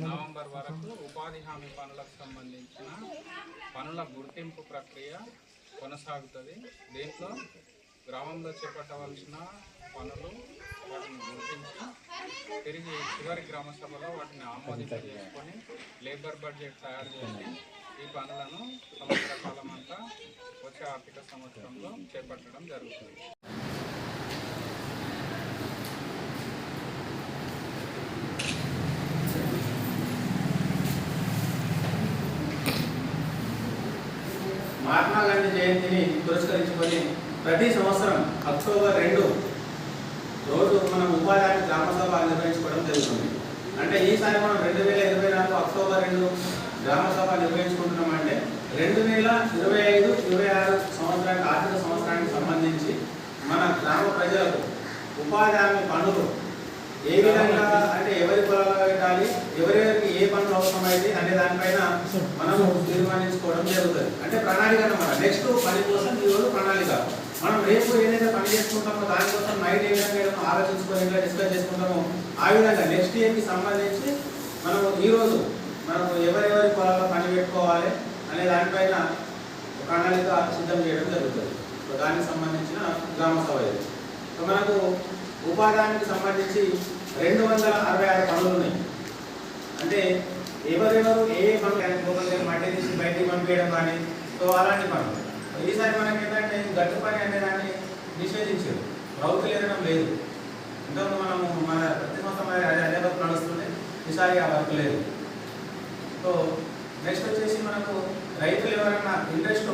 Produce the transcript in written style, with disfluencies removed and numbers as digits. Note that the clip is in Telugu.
నవంబర్ వరకు ఉపాధి హామీ పనులకు సంబంధించిన పనుల గుర్తింపు ప్రక్రియ కొనసాగుతుంది. దీంట్లో గ్రామంలో చేపట్టవలసిన పనులు వాటిని గుర్తించి తిరిగి చివరి గ్రామ సభలో వాటిని ఆమోదింపజేసుకొని లేబర్ బడ్జెట్ తయారు చేసి ఈ పనులను సంవత్సర కాలం అంతా వచ్చే ఆర్థిక సంవత్సరంలో చేపట్టడం జరుగుతుంది. మహాత్మా గాంధీ జయంతిని పురస్కరించుకొని ప్రతి సంవత్సరం అక్టోబర్ 2 రోజు మనం ఉపాధి హామీ గ్రామ సభ నిర్వహించుకోవడం జరుగుతుంది. అంటే ఈసారి మనం 2024 అక్టోబర్ 2 గ్రామ సభ నిర్వహించుకుంటున్నాం. అంటే 2025-26 సంవత్సరానికి ఆర్థిక సంవత్సరానికి సంబంధించి మన గ్రామ ప్రజలకు ఉపాధి హామీ పనులు ఏ విధంగా అంటే ఎవరి పొలాలు పెట్టాలి, ఎవరెవరికి ఏ పనులు అవసరమైంది అనే దానిపైన మనం తీర్మానించుకోవడం జరుగుతుంది. అంటే ప్రణాళిక అన్నమాట. నెక్స్ట్ పని కోసం ఈరోజు ప్రణాళిక. మనం రేపు ఏదైతే పని చేసుకుంటామో దానికోసం నైట్ ఏ విధంగా ఆలోచించుకొని డిస్కస్ చేసుకుంటామో ఆ విధంగా నెక్స్ట్ ఇయర్కి సంబంధించి మనం ఈరోజు మనం ఎవరెవరి పొలాల్లో పని పెట్టుకోవాలి అనే దానిపైన ప్రణాళిక సిద్ధం చేయడం జరుగుతుంది. సో దానికి సంబంధించిన గ్రామ సభ ఇది. సో మనకు ఉపాధి హామీకి సంబంధించి 266 పనులు ఉన్నాయి. అంటే ఎవరెవరు ఏ పనులు మట్టి తీసి బయటికి పంపించడం కానీ సో అలాంటి పనులు. ఈసారి మనకి ఏంటంటే గట్టు పని అనే దాన్ని నిషేధించారు, ప్రభుత్వం ఎదడం లేదు. ఇంతకు మనము మన ప్రతి సంవత్సరం అదే వర్క్ నడుస్తుంది, ఈసారి ఆ వర్క్ లేదు. సో నెక్స్ట్ వచ్చేసి మనకు రైతులు ఎవరైనా ఇంట్రెస్ట్